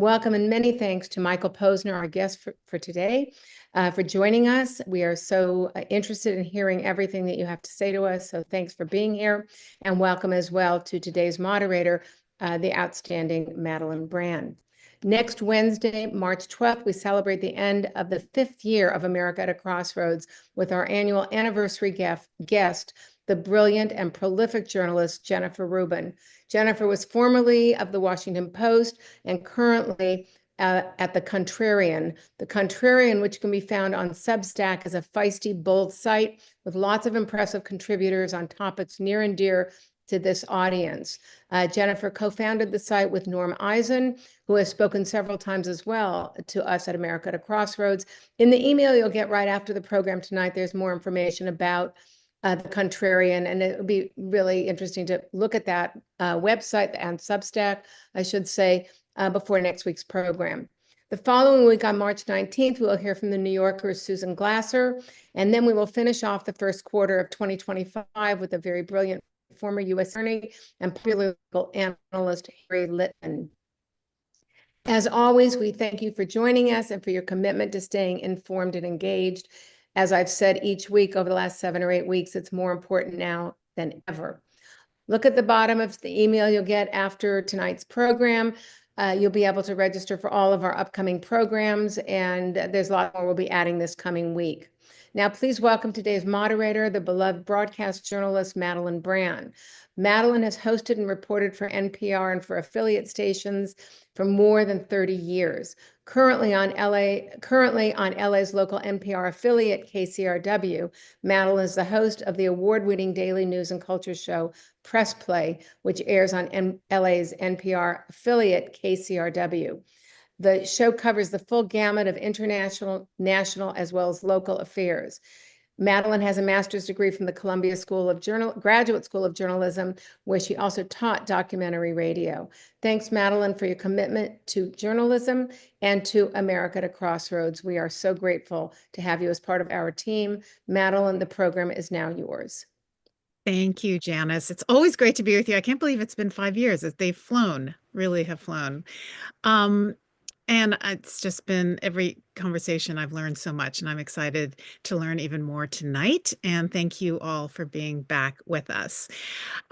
Welcome and many thanks to Michael Posner, our guest for today, for joining us. We are so interested in hearing everything that you have to say to us. So thanks for being here, and welcome as well to today's moderator, the outstanding Madeleine Brand. Next Wednesday, March 12th, we celebrate the end of the 5th year of America at a Crossroads with our annual anniversary guest, the brilliant and prolific journalist Jennifer Rubin. Jennifer was formerly of the Washington Post and currently at the Contrarian. The Contrarian, which can be found on Substack, is a feisty, bold site with lots of impressive contributors on topics near and dear to this audience. Jennifer co-founded the site with Norm Eisen, who has spoken several times as well to us at America at a Crossroads. In the email you'll get right after the program tonight, there's more information about the Contrarian, and it would be really interesting to look at that website and Substack, I should say, before next week's program. The following week on March 19th, we'll hear from the New Yorker's Susan Glasser, and then we will finish off the first quarter of 2025 with a very brilliant former U.S. attorney and political analyst, Harry Litman. As always, we thank you for joining us and for your commitment to staying informed and engaged. As I've said each week over the last 7 or 8 weeks, it's more important now than ever. Look at the bottom of the email you'll get after tonight's program. You'll be able to register for all of our upcoming programs, and there's a lot more we'll be adding this coming week. Now, please welcome today's moderator, the beloved broadcast journalist, Madeleine Brand. Madeleine has hosted and reported for NPR and for affiliate stations for more than 30 years. Currently on LA's local NPR affiliate, KCRW, Madeleine is the host of the award-winning daily news and culture show, Press Play, which airs on LA's NPR affiliate, KCRW. The show covers the full gamut of international, national, as well as local affairs. Madeleine has a master's degree from the Columbia Graduate School of Journalism, where she also taught documentary radio. Thanks, Madeleine, for your commitment to journalism and to America at a Crossroads. We are so grateful to have you as part of our team. Madeleine, the program is now yours. Thank you, Janice. It's always great to be with you. I can't believe it's been 5 years. They've flown, really have flown. And it's just been every conversation I've learned so much, and I'm excited to learn even more tonight. And thank you all for being back with us.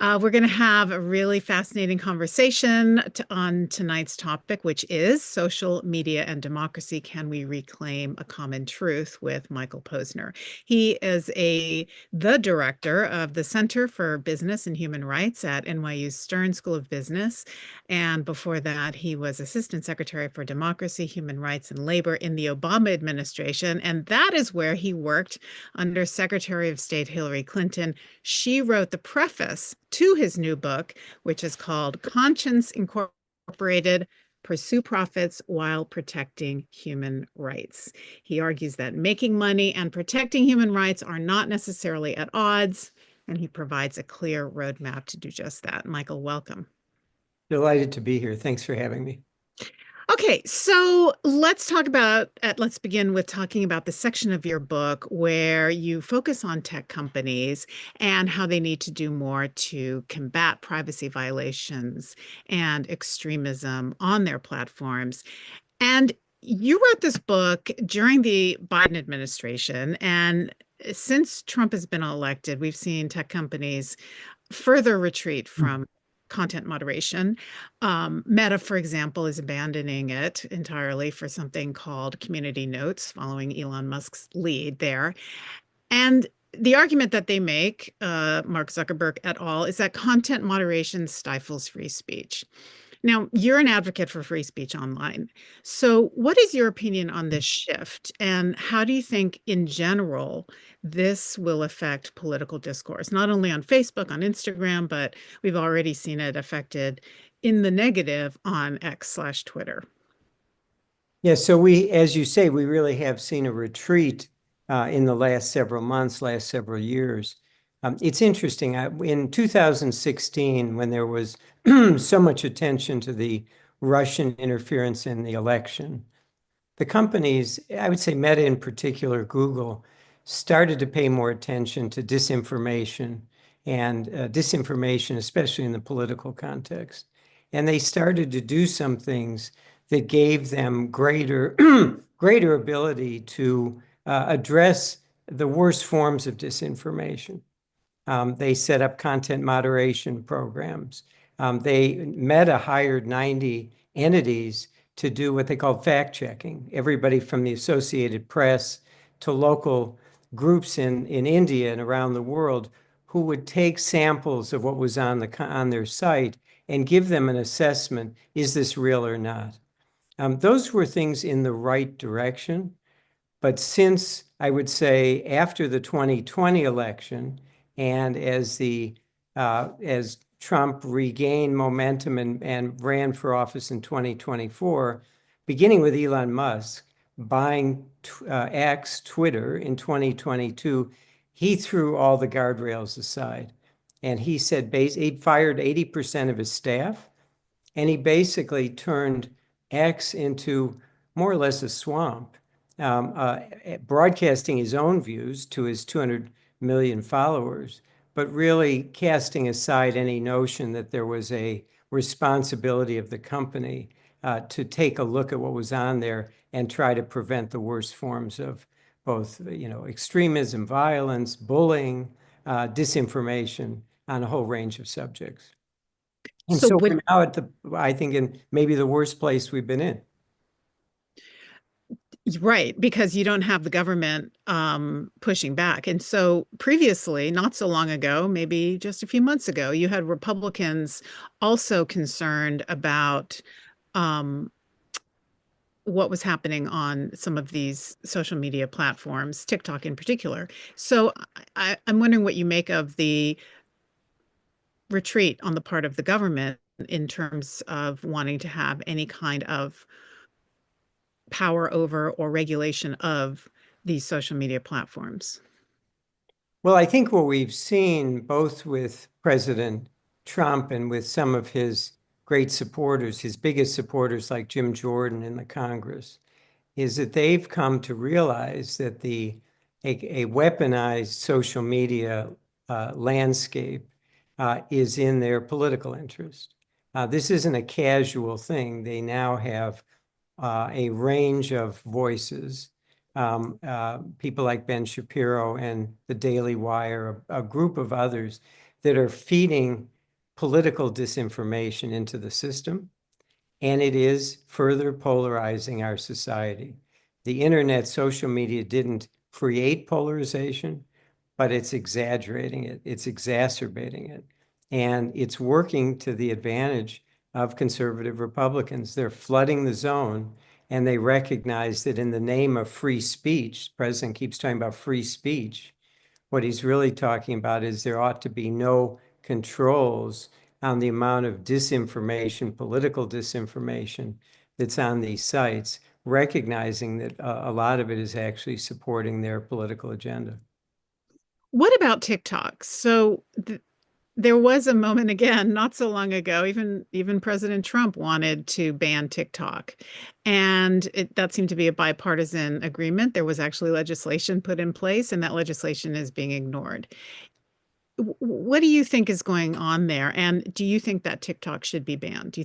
We're going to have a really fascinating conversation on tonight's topic, which is social media and democracy. Can we reclaim a common truth with Michael Posner? He is the director of the Center for Business and Human Rights at NYU's Stern School of Business. And before that, he was Assistant Secretary for Democracy, Human Rights, and Labor in the Obama administration. And that is where he worked under Secretary of State Hillary Clinton. She wrote the preface to his new book, which is called Conscience Incorporated: Pursue Profits While Protecting Human Rights. He argues that making money and protecting human rights are not necessarily at odds, and he provides a clear roadmap to do just that. Michael, welcome. Delighted to be here. Thanks for having me. Okay, so let's begin with talking about the section of your book where you focus on tech companies and how they need to do more to combat privacy violations and extremism on their platforms. And you wrote this book during the Biden administration, and since Trump has been elected, we've seen tech companies further retreat from content moderation. Meta, for example, is abandoning it entirely for something called Community Notes, following Elon Musk's lead there. And the argument that they make, Mark Zuckerberg et al., is that content moderation stifles free speech. Now, you're an advocate for free speech online. So what is your opinion on this shift? And how do you think, in general, this will affect political discourse, not only on Facebook, on Instagram, but we've already seen it affected in the negative on X/Twitter? Yeah, so as you say, we really have seen a retreat in the last several months, last several years. It's interesting. In 2016, when there was so much attention to the Russian interference in the election, the companies, I would say Meta in particular, Google, started to pay more attention to disinformation, and disinformation, especially in the political context. And they started to do some things that gave them greater greater ability to address the worst forms of disinformation. They set up content moderation programs. Meta hired 90 entities to do what they called fact-checking. Everybody from the Associated Press to local groups in India and around the world who would take samples of what was on their site and give them an assessment, is this real or not? Those were things in the right direction. But since, I would say, after the 2020 election, and as Trump regained momentum and ran for office in 2024, beginning with Elon Musk buying X, Twitter, in 2022, he threw all the guardrails aside. And he said he fired 80% of his staff, and he basically turned X into more or less a swamp, broadcasting his own views to his 200 million followers, but really casting aside any notion that there was a responsibility of the company to take a look at what was on there and try to prevent the worst forms of both, extremism, violence, bullying, disinformation on a whole range of subjects. And so we're now I think, in maybe the worst place we've been in. Right, because you don't have the government pushing back. And so previously, not so long ago, maybe just a few months ago, you had Republicans also concerned about what was happening on some of these social media platforms, TikTok in particular. So I'm wondering what you make of the retreat on the part of the government in terms of wanting to have any kind of power over or regulation of these social media platforms. Well, I think what we've seen both with President Trump and with some of his great supporters, his biggest supporters like Jim Jordan in the Congress, is that they've come to realize that a weaponized social media landscape is in their political interest. This isn't a casual thing. They now have a range of voices, people like Ben Shapiro and the Daily Wire, a group of others that are feeding political disinformation into the system. And it is further polarizing our society. The internet, social media didn't create polarization, but it's exaggerating it. It's exacerbating it. And it's working to the advantage of conservative Republicans. They're flooding the zone, and they recognize that in the name of free speech, the president keeps talking about free speech. What he's really talking about is there ought to be no controls on the amount of disinformation, political disinformation that's on these sites, recognizing that a lot of it is actually supporting their political agenda. What about TikTok? So there was a moment, again, not so long ago, even President Trump wanted to ban TikTok. And that seemed to be a bipartisan agreement. There was actually legislation put in place, and that legislation is being ignored. What do you think is going on there? And do you think that TikTok should be banned? Do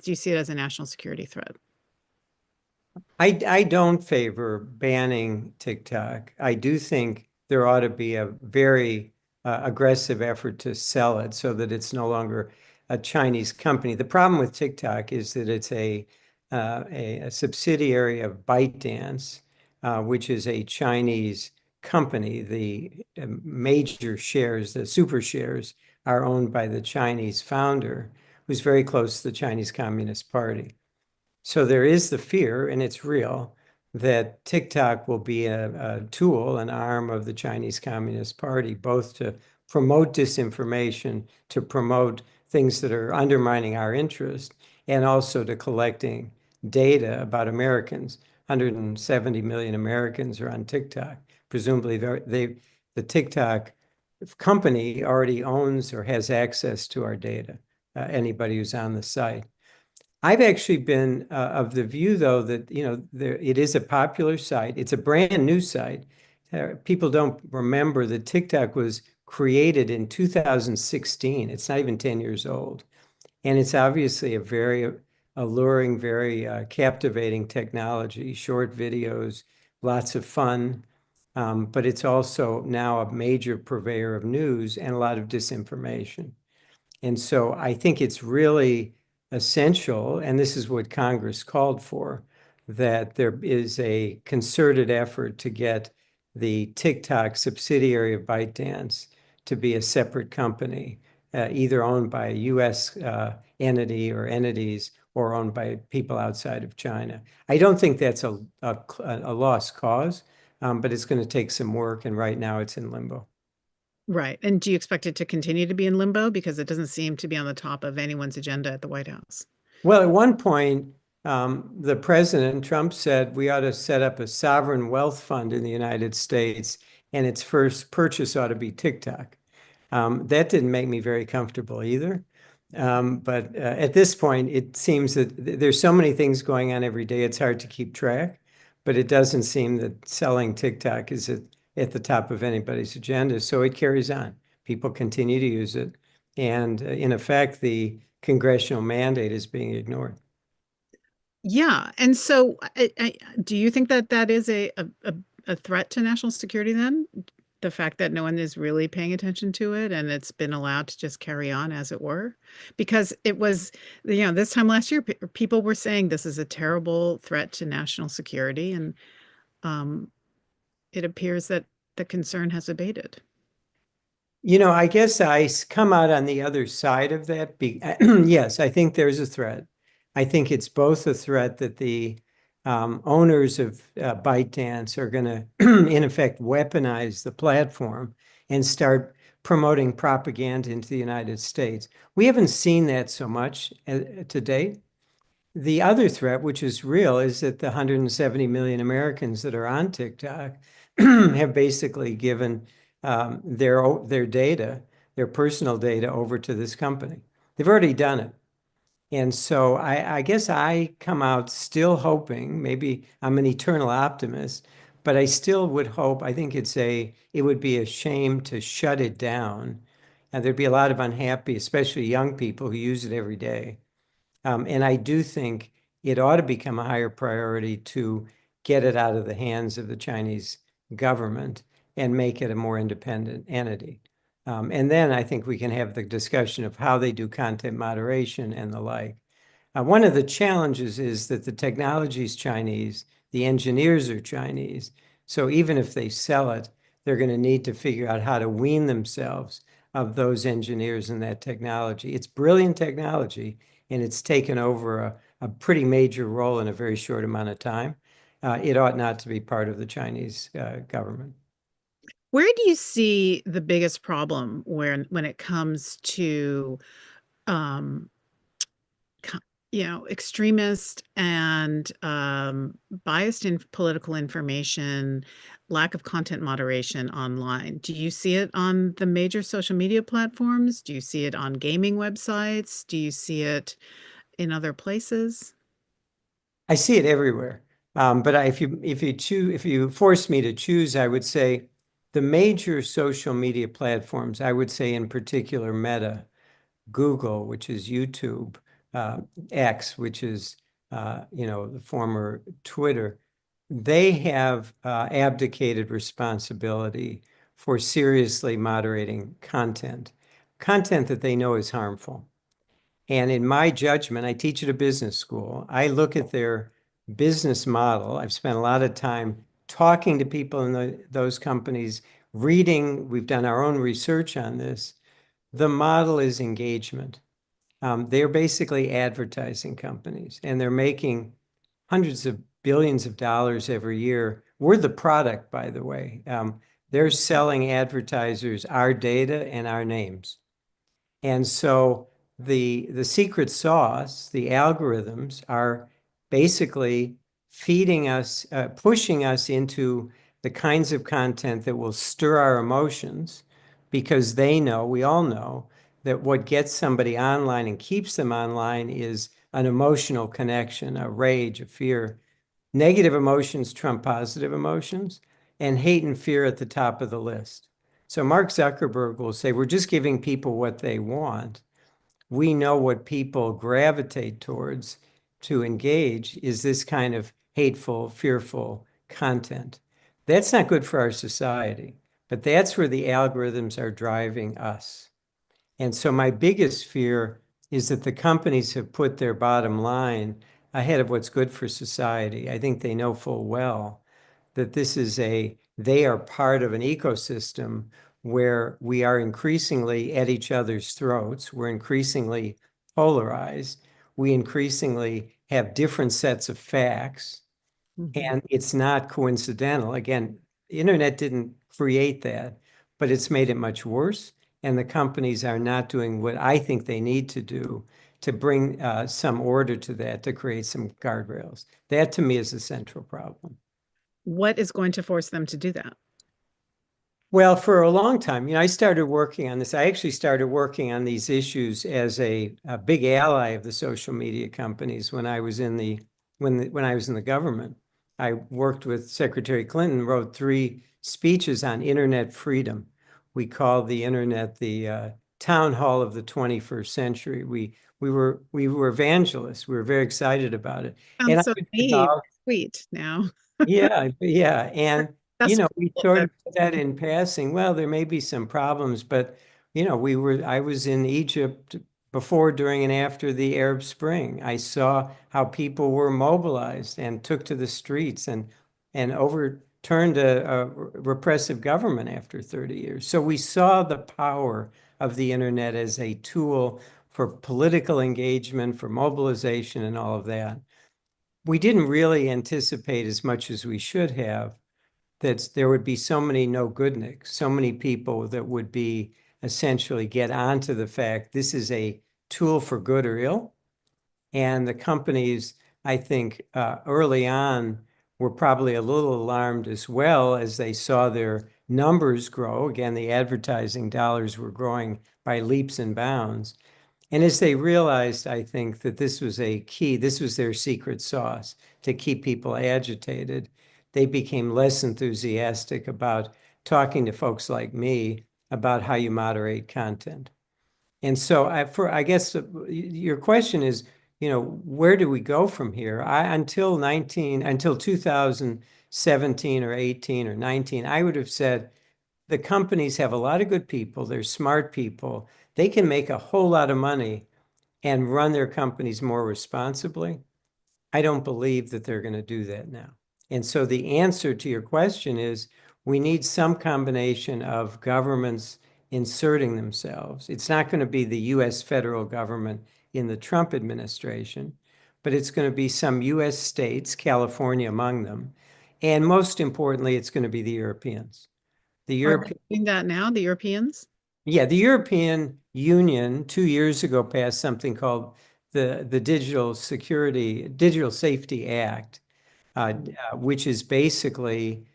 you see it as a national security threat? I don't favor banning TikTok. I do think there ought to be a very aggressive effort to sell it so that it's no longer a Chinese company. The problem with TikTok is that it's a subsidiary of ByteDance, which is a Chinese company. The major shares, the super shares, are owned by the Chinese founder, who's very close to the Chinese Communist Party. So there is the fear, and it's real, that TikTok will be a tool, an arm of the Chinese Communist Party, both to promote disinformation, to promote things that are undermining our interest, and also to collecting data about Americans. 170 million Americans are on TikTok. Presumably, the TikTok company already owns or has access to our data, anybody who's on the site. I've actually been of the view, though, that it is a popular site. It's a brand new site. People don't remember that TikTok was created in 2016. It's not even 10 years old. And it's obviously a very alluring, very captivating technology, short videos, lots of fun. But it's also now a major purveyor of news and a lot of disinformation. And so I think it's really essential, and this is what Congress called for, that there is a concerted effort to get the TikTok subsidiary of ByteDance to be a separate company, either owned by a U.S. Entity or entities or owned by people outside of China. I don't think that's a lost cause, but it's going to take some work, and right now it's in limbo. Right. And do you expect it to continue to be in limbo? Because it doesn't seem to be on the top of anyone's agenda at the White House. Well, at one point, the president, Trump, said we ought to set up a sovereign wealth fund in the United States, and its first purchase ought to be TikTok. That didn't make me very comfortable either. But at this point, it seems that there's so many things going on every day, it's hard to keep track. But it doesn't seem that selling TikTok is at the top of anybody's agenda. So it carries on. People continue to use it. And in effect, the congressional mandate is being ignored. Yeah. And so do you think that that is a threat to national security then? The fact that no one is really paying attention to it and it's been allowed to just carry on as it were? Because it was, this time last year, people were saying this is a terrible threat to national security. And it appears that the concern has abated. I guess I come out on the other side of that. Yes, I think there's a threat. I think it's both a threat that the owners of ByteDance are going to, in effect, weaponize the platform and start promoting propaganda into the United States. We haven't seen that so much to date. The other threat, which is real, is that the 170 million Americans that are on TikTok have basically given their data, their personal data, over to this company. They've already done it. And so I guess I come out still hoping, maybe I'm an eternal optimist, but I still would hope, I think it would be a shame to shut it down. And there'd be a lot of unhappy, especially young people who use it every day. And I do think it ought to become a higher priority to get it out of the hands of the Chinese government and make it a more independent entity. And then I think we can have the discussion of how they do content moderation and the like. One of the challenges is that the technology is Chinese, the engineers are Chinese. So even if they sell it, they're going to need to figure out how to wean themselves of those engineers and that technology. It's brilliant technology, and it's taken over a pretty major role in a very short amount of time. It ought not to be part of the Chinese government. Where do you see the biggest problem when it comes to, extremist and biased in political information, lack of content moderation online? Do you see it on the major social media platforms? Do you see it on gaming websites? Do you see it in other places? I see it everywhere. But if you force me to choose, I would say the major social media platforms, I would say in particular Meta, Google, which is YouTube, X, which is the former Twitter, they have abdicated responsibility for seriously moderating content that they know is harmful. And in my judgment, I teach at a business school. I look at their business model. I've spent a lot of time talking to people in those companies, reading. We've done our own research on this. The model is engagement. They're basically advertising companies, and they're making hundreds of billions of dollars every year. We're the product, by the way. They're selling advertisers our data and our names. And so the secret sauce, the algorithms, are basically feeding us, pushing us into the kinds of content that will stir our emotions, because they know, we all know, that what gets somebody online and keeps them online is an emotional connection, a rage, a fear. Negative emotions trump positive emotions, and hate and fear at the top of the list. So Mark Zuckerberg will say, we're just giving people what they want. We know what people gravitate towards, to engage is this kind of hateful, fearful content. That's not good for our society, but that's where the algorithms are driving us. And so my biggest fear is that the companies have put their bottom line ahead of what's good for society. I think they know full well that they are part of an ecosystem where we are increasingly at each other's throats. We're increasingly polarized. We increasingly have different sets of facts. And it's not coincidental. Again, the internet didn't create that, but it's made it much worse. And the companies are not doing what I think they need to do to bring some order to that, to create some guardrails. That to me is the central problem. What is going to force them to do that? Well, for a long time, I started working on this. I actually started working on these issues as a big ally of the social media companies when I was in when I was in the government. I worked with Secretary Clinton, wrote 3 speeches on internet freedom. We called the internet the town hall of the 21st century. We were evangelists. We were very excited about it. And Sounds so I was naive, involved. sweet now. Yeah, and That's we cool. sort of said in passing, well, there may be some problems, but I was in Egypt before, during, and after the Arab Spring. I saw how people were mobilized and took to the streets and overturned a repressive government after 30 years. So we saw the power of the internet as a tool for political engagement, for mobilization, and all of that. We didn't really anticipate as much as we should have that there would be so many no-goodniks, so many people that would be essentially get onto the fact this is a tool for good or ill. And the companies, I think, early on were probably a little alarmed as well as they saw their numbers grow. Again, the advertising dollars were growing by leaps and bounds. And as they realized, I think, that this was a key, this was their secret sauce to keep people agitated, they became less enthusiastic about talking to folks like me about how you moderate content. And so I guess your question is, where do we go from here? Until 2017 or 18 or 19, I would have said the companies have a lot of good people. They're smart people. They can make a whole lot of money and run their companies more responsibly. I don't believe that they're going to do that now. And so the answer to your question is we need some combination of governments inserting themselves. It's not going to be the US federal government in the Trump administration, but it's going to be some US states, California among them. And most importantly, it's going to be the Europeans. Are they doing that now, the Europeans? Yeah, the European Union 2 years ago passed something called the Digital Safety Act, which is basically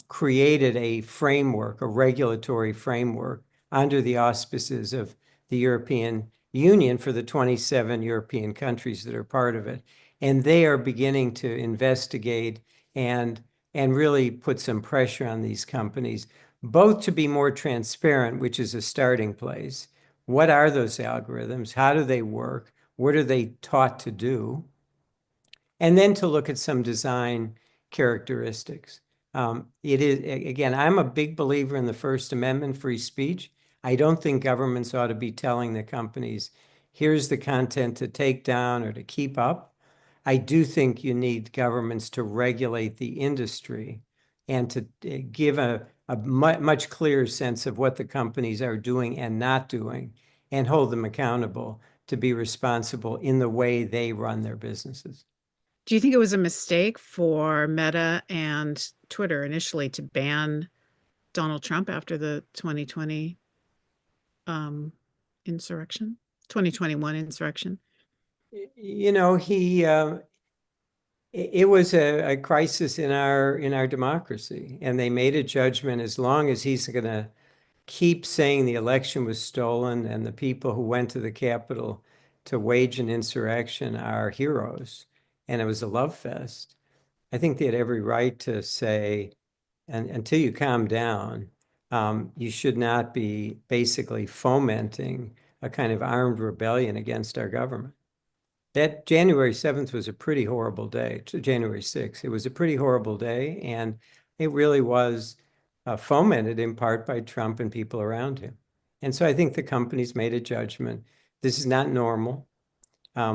created a framework, a regulatory framework under the auspices of the European Union for the 27 European countries that are part of it. And they are beginning to investigate and really put some pressure on these companies, both to be more transparent, which is a starting place. What are those algorithms? How do they work? What are they taught to do? And then to look at some design characteristics. It is, again, I'm a big believer in the First Amendment, free speech. I don't think governments ought to be telling the companies, here's the content to take down or to keep up. I do think you need governments to regulate the industry and to give a much clearer sense of what the companies are doing and not doing, and hold them accountable to be responsible in the way they run their businesses. Do you think it was a mistake for Meta and Twitter initially to ban Donald Trump after the 2020 insurrection, 2021 insurrection? It was a crisis in our democracy, and they made a judgment. As long as he's going to keep saying the election was stolen and the people who went to the Capitol to wage an insurrection are heroes, and it was a love fest, I think they had every right to say, and until you calm down, you should not be basically fomenting a kind of armed rebellion against our government. That January 7th was a pretty horrible day, to January 6th. It was a pretty horrible day, and it really was fomented in part by Trump and people around him. And so I think the companies made a judgment. This is not normal.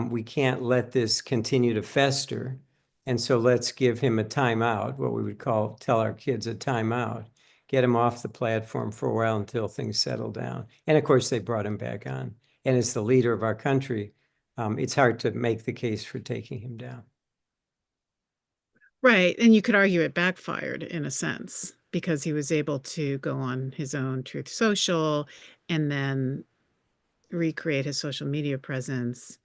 We can't let this continue to fester. And so let's give him a timeout, what we would tell our kids a timeout, get him off the platform for a while until things settle down. And of course, they brought him back on. And as the leader of our country, it's hard to make the case for taking him down. Right. And you could argue it backfired in a sense because he was able to go on his own Truth Social and then recreate his social media presence.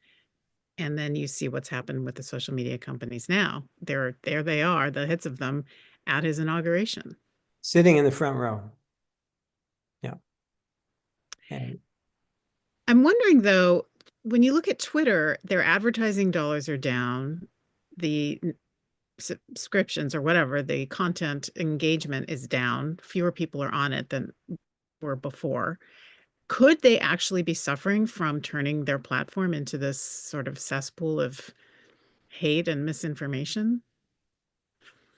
And then you see what's happened with the social media companies now. There they are, the hits of them at his inauguration. Sitting in the front row. Yeah. And I'm wondering though, when you look at Twitter, their advertising dollars are down. The subscriptions or whatever, the content engagement is down. Fewer people are on it than were before. Could they actually be suffering from turning their platform into this sort of cesspool of hate and misinformation?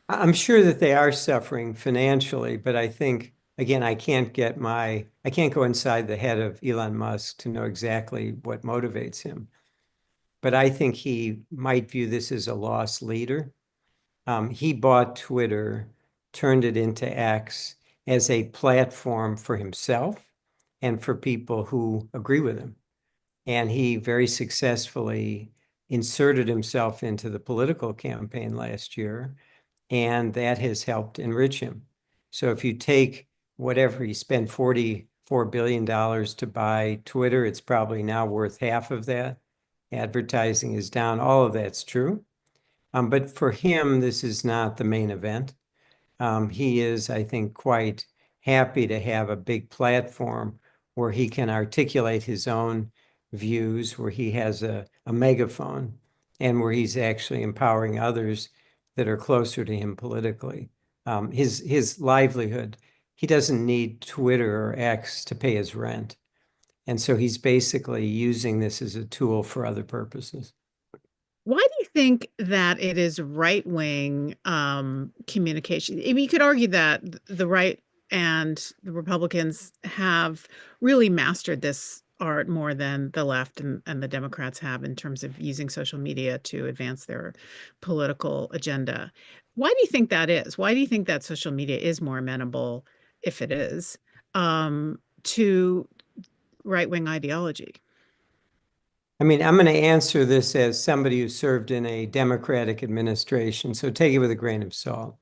I'm sure that they are suffering financially, but I think, again, I can't go inside the head of Elon Musk to know exactly what motivates him. But I think he might view this as a lost leader. He bought Twitter, turned it into X as a platform for himself and for people who agree with him. And he very successfully inserted himself into the political campaign last year, and that has helped enrich him. So if you take whatever he spent $44 billion to buy Twitter, it's probably now worth half of that. Advertising is down. All of that's true. But for him, this is not the main event. He is, I think, quite happy to have a big platform where he can articulate his own views, where he has a megaphone, and where he's actually empowering others that are closer to him politically. His livelihood, he doesn't need Twitter or X to pay his rent. And so he's basically using this as a tool for other purposes. Why do you think that it is right-wing communication? I mean, you could argue that the right and the Republicans have really mastered this art more than the left and the Democrats have in terms of using social media to advance their political agenda. Why do you think that is? Why do you think that social media is more amenable, if it is, to right-wing ideology? I mean, I'm going to answer this as somebody who served in a Democratic administration, so take it with a grain of salt.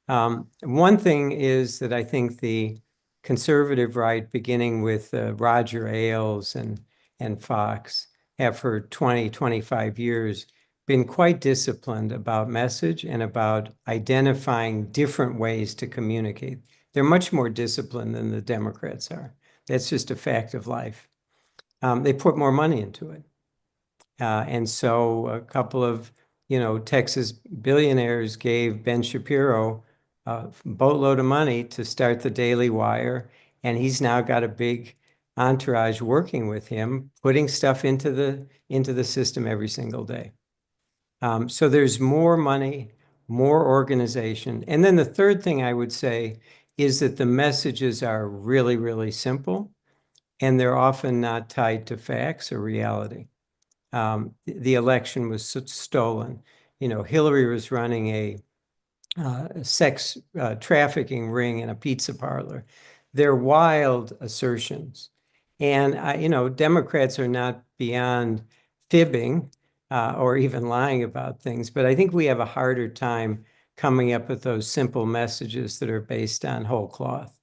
One thing is that I think the conservative right, beginning with Roger Ailes and Fox, have for 20, 25 years been quite disciplined about message and about identifying different ways to communicate. They're much more disciplined than the Democrats are. That's just a fact of life. They put more money into it. And so a couple of, Texas billionaires gave Ben Shapiro a boatload of money to start the Daily Wire. And he's now got a big entourage working with him, putting stuff into the system every single day. So there's more money, more organization. And then the third thing I would say is that the messages are really, really simple, and they're often not tied to facts or reality. The election was stolen. Hillary was running a sex trafficking ring in a pizza parlor. They're wild assertions. And, Democrats are not beyond fibbing or even lying about things, but I think we have a harder time coming up with those simple messages that are based on whole cloth.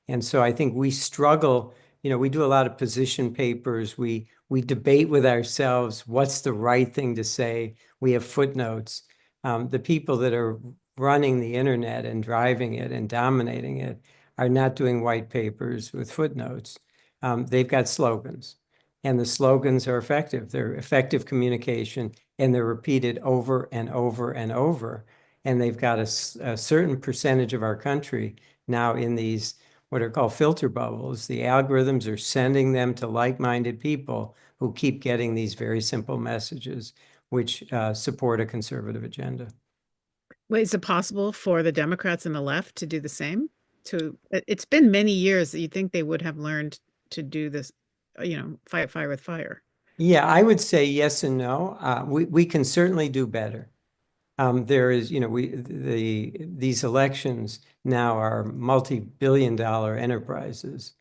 And so I think we struggle. We do a lot of position papers. We debate with ourselves, what's the right thing to say? We have footnotes. The people that are running the internet and driving it and dominating it are not doing white papers with footnotes. They've got slogans, and the slogans are effective. They're effective communication, and they're repeated over and over and over. And they've got a certain percentage of our country now in these what are called filter bubbles. The algorithms are sending them to like-minded people who keep getting these very simple messages which support a conservative agenda. Wait, is it possible for the Democrats and the left to do the same? It's been many years that you'd think they would have learned to do this, fight fire with fire. Yeah, I would say yes and no. We can certainly do better. There is, these elections now are multi-billion-dollar enterprises,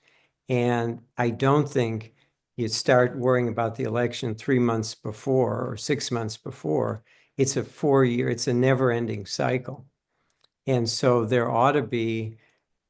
and I don't think you start worrying about the election 3 months before or 6 months before. It's a 4-year, it's a never-ending cycle. And so there ought to be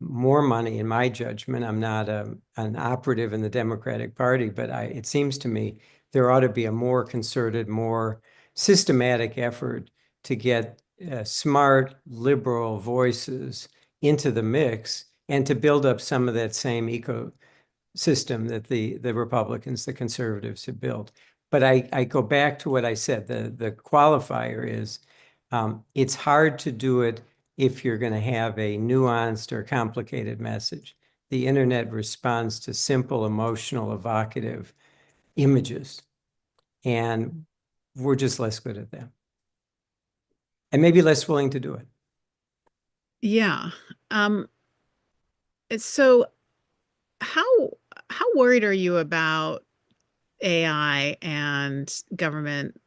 more money, in my judgment. I'm not an operative in the Democratic Party, but it seems to me there ought to be a more concerted, more systematic effort to get smart, liberal voices into the mix and to build up some of that same ecosystem that the Republicans, the conservatives have built. But I go back to what I said. The qualifier is it's hard to do it if you're going to have a nuanced or complicated message. The internet responds to simple, emotional, evocative images, and we're just less good at that. And maybe less willing to do it. Yeah. So how worried are you about AI and government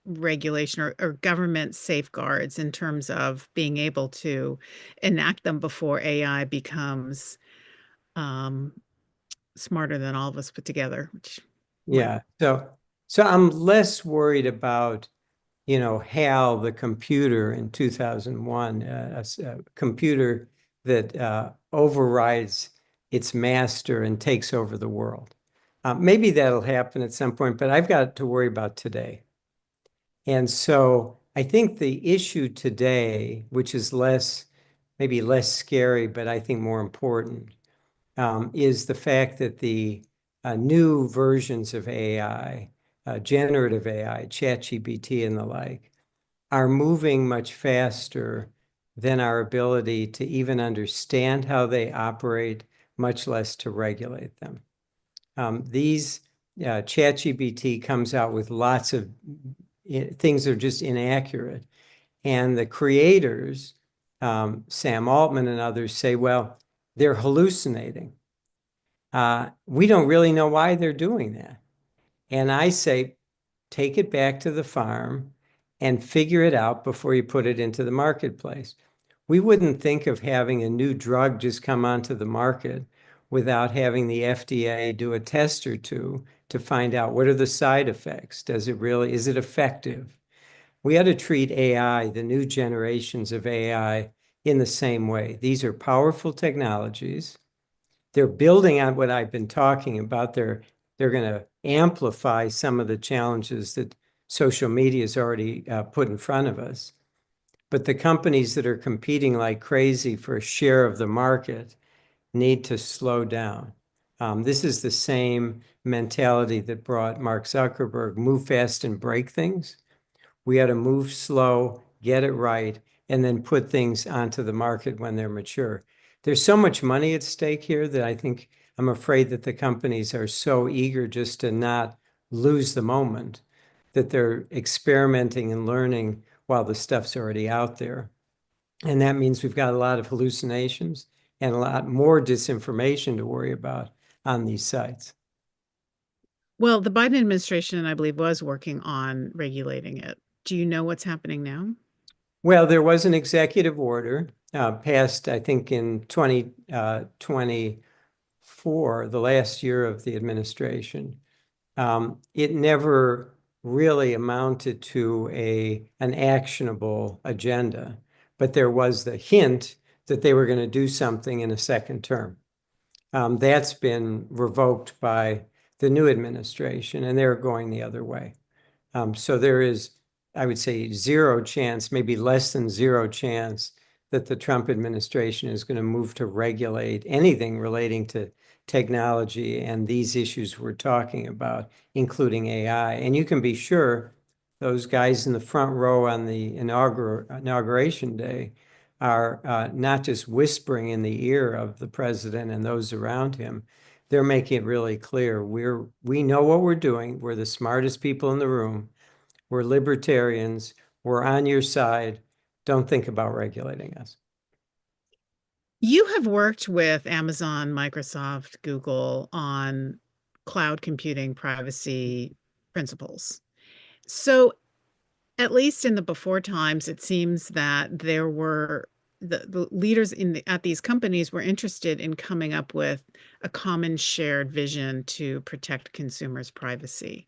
regulation or government safeguards in terms of being able to enact them before AI becomes smarter than all of us put together? Yeah. So I'm less worried about, HAL, the computer in 2001, a computer that overrides its master and takes over the world. Maybe that'll happen at some point, but I've got to worry about today. And so I think the issue today, which is maybe less scary, but I think more important, is the fact that the new versions of AI, generative AI, ChatGPT and the like, are moving much faster than our ability to even understand how they operate, much less to regulate them. ChatGPT comes out with lots of things that are just inaccurate. And the creators, Sam Altman and others, say, well, they're hallucinating. We don't really know why they're doing that. And I say, take it back to the farm and figure it out before you put it into the marketplace. We wouldn't think of having a new drug just come onto the market without having the FDA do a test or two to find out what are the side effects. Is it effective? We ought to treat AI, the new generations of AI, in the same way. These are powerful technologies. They're building on what I've been talking about. They're going to amplify some of the challenges that social media has already put in front of us. But the companies that are competing like crazy for a share of the market need to slow down. This is the same mentality that brought Mark Zuckerberg, move fast and break things. We ought to move slow, get it right, and then put things onto the market when they're mature. There's so much money at stake here that I'm afraid that the companies are so eager just to not lose the moment that they're experimenting and learning while the stuff's already out there. And that means we've got a lot of hallucinations and a lot more disinformation to worry about on these sites. Well, the Biden administration, I believe, was working on regulating it. Do you know what's happening now? Well, there was an executive order passed, I think, in 2024, the last year of the administration. It never really amounted to an actionable agenda, but there was the hint that they were going to do something in a second term. That's been revoked by the new administration, and they're going the other way. So there is, I would say, zero chance, maybe less than zero chance, that the Trump administration is going to move to regulate anything relating to technology and these issues we're talking about, including AI. And you can be sure those guys in the front row on the inauguration day are not just whispering in the ear of the president and those around him. they're making it really clear. We know what we're doing. We're the smartest people in the room. We're libertarians. We're on your side. Don't think about regulating us. You have worked with Amazon, Microsoft, Google on cloud computing privacy principles. So at least in the before times, it seems that there were the leaders at these companies were interested in coming up with a common shared vision to protect consumers' privacy.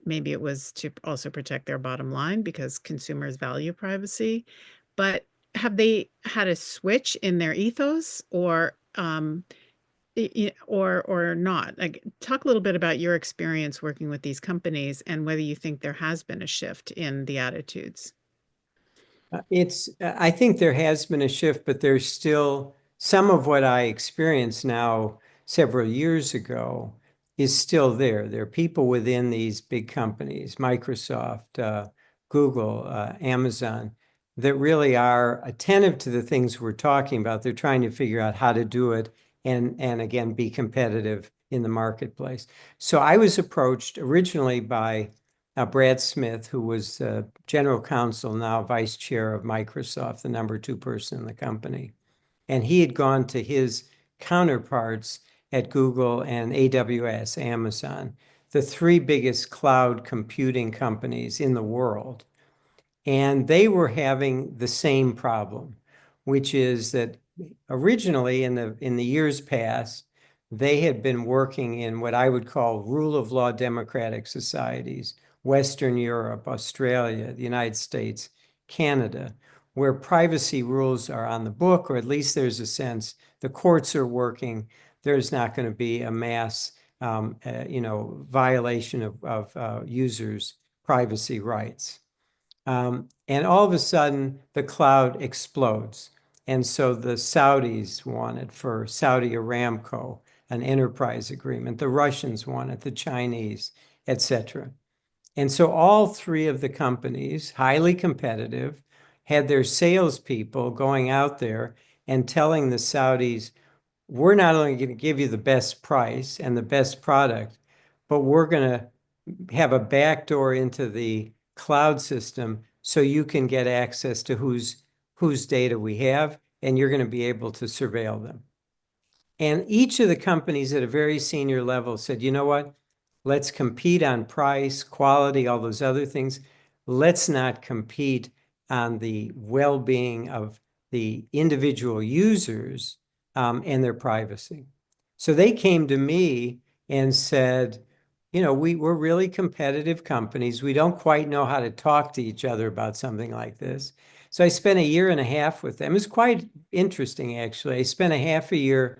Maybe it was to also protect their bottom line because consumers value privacy. But have they had a switch in their ethos or not? Like, talk a little bit about your experience working with these companies and whether you think there has been a shift in the attitudes. I think there has been a shift, but there's still some of what I experienced now several years ago is still there. There are people within these big companies, Microsoft, Google, Amazon, that really are attentive to the things we're talking about. They're trying to figure out how to do it and again, be competitive in the marketplace. So I was approached originally by Brad Smith, who was general counsel, now vice chair of Microsoft, the number 2 person in the company. And he had gone to his counterparts at Google and AWS, Amazon, the 3 biggest cloud computing companies in the world. And they were having the same problem, which is that originally in the years past, they had been working in what I would call rule of law democratic societies, Western Europe, Australia, the United States, Canada, where privacy rules are on the book, or at least there's a sense the courts are working. There's not going to be a mass, violation of users' privacy rights. And all of a sudden, the cloud explodes. And so the Saudis wanted for Saudi Aramco an enterprise agreement. The Russians wanted, the Chinese, etc. And so all 3 of the companies, highly competitive, had their salespeople going out there and telling the Saudis, we're not only going to give you the best price and the best product, but we're going to have a backdoor into the cloud system so you can get access to whose data we have, and you're going to be able to surveil them. And each of the companies at a very senior level said, you know what? Let's compete on price, quality, all those other things. Let's not compete on the well-being of the individual users and their privacy. So they came to me and said, we're really competitive companies. We don't quite know how to talk to each other about something like this. So I spent 1.5 years with them. It was quite interesting, actually. I spent a half a year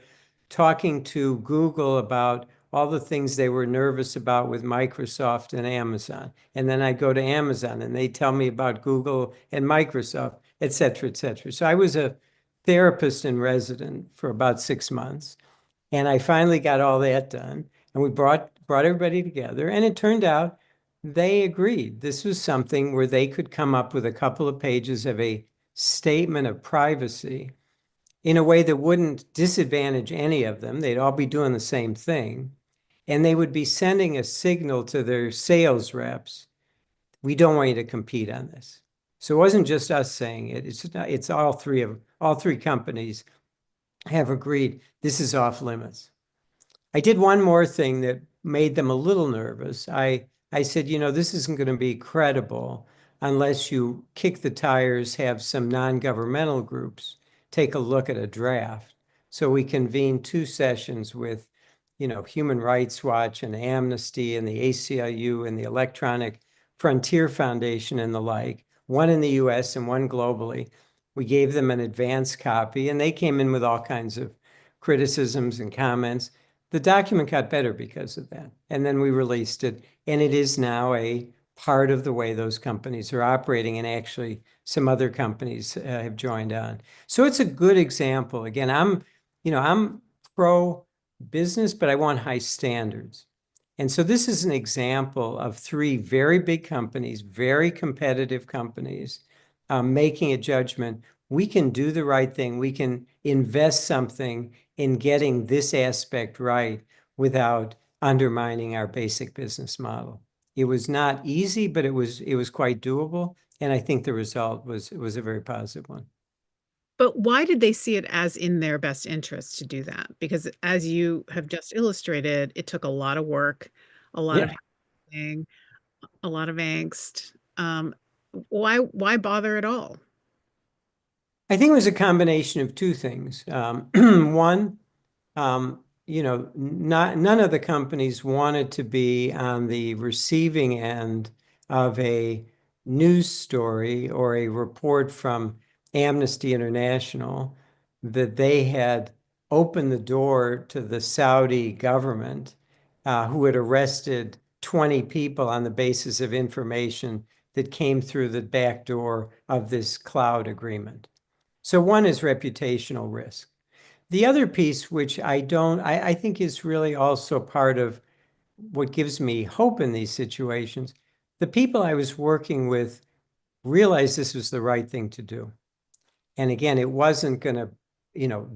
talking to Google about all the things they were nervous about with Microsoft and Amazon. And then I go to Amazon and they tell me about Google and Microsoft, et cetera, et cetera. So I was a therapist in resident for about 6 months. And I finally got all that done. And we brought everybody together. And it turned out they agreed. This was something where they could come up with a couple of pages of a statement of privacy in a way that wouldn't disadvantage any of them. They'd all be doing the same thing. And they would be sending a signal to their sales reps. We don't want you to compete on this. So it wasn't just us saying it. It's all 3 companies have agreed this is off limits. I did one more thing that made them a little nervous. I said, this isn't going to be credible unless you kick the tires, have some non-governmental groups take a look at a draft. So we convened 2 sessions with, Human Rights Watch and Amnesty and the ACLU and the Electronic Frontier Foundation and the like, one in the US and one globally. We gave them an advance copy and they came in with all kinds of criticisms and comments. The document got better because of that. And then we released it. And it is now a part of the way those companies are operating. And actually, some other companies have joined on. So it's a good example. Again, I'm pro business, but I want high standards. And so this is an example of 3 very big companies, very competitive companies, making a judgment. We can do the right thing. We can invest something in getting this aspect right without undermining our basic business model. It was not easy, but it was quite doable. And I think the result was a very positive one. But why did they see it as in their best interest to do that? Because as you have just illustrated, it took a lot of work, a lot of Yeah. thinking, a lot of angst. Why bother at all? I think it was a combination of two things. One, none of the companies wanted to be on the receiving end of a news story or a report from Amnesty International that they had opened the door to the Saudi government, who had arrested 20 people on the basis of information that came through the back door of this cloud agreement. So one is reputational risk. The other piece, which I think is really also part of what gives me hope in these situations, the people I was working with realized this was the right thing to do. And again, it wasn't going to,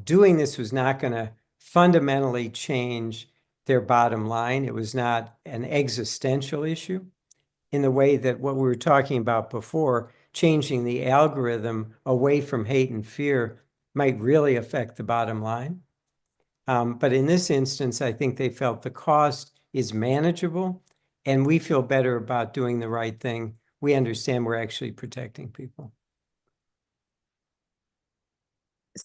doing this was not going to fundamentally change their bottom line. It was not an existential issue in the way that what we were talking about before, changing the algorithm away from hate and fear might really affect the bottom line. But in this instance, I think they felt the cost is manageable, and we feel better about doing the right thing. We understand we're actually protecting people.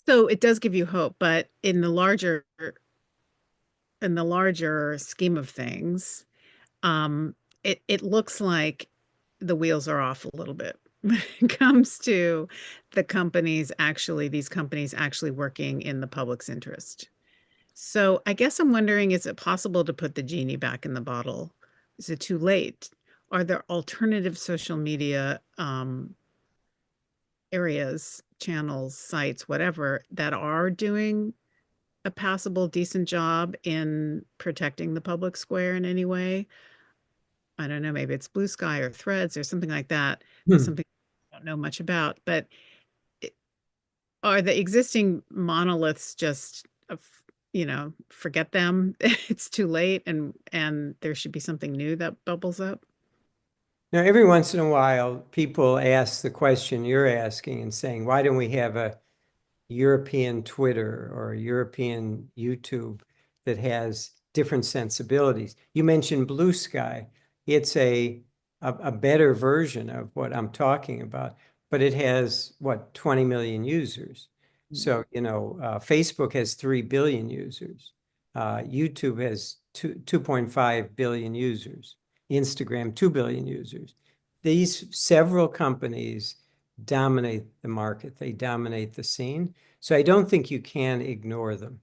So it does give you hope, but in the larger scheme of things, it looks like the wheels are off a little bit when it comes to these companies actually working in the public's interest. So I guess I'm wondering, is it possible to put the genie back in the bottle? Is it too late? Are there alternative social media areas, channels, sites, whatever, that are doing a passable, decent job in protecting the public square in any way? I don't know, maybe it's Blue Sky or Threads or something like that. Something I don't know much about, but are the existing monoliths just, forget them? It's too late, and there should be something new that bubbles up? Now, every once in a while, people ask the question you're asking and saying, why don't we have a European Twitter or a European YouTube that has different sensibilities? You mentioned Blue Sky. It's a better version of what I'm talking about, but it has, 20 million users. So, Facebook has 3 billion users. YouTube has 2.5 billion users. Instagram, 2 billion users. These several companies dominate the market. They dominate the scene. So I don't think you can ignore them.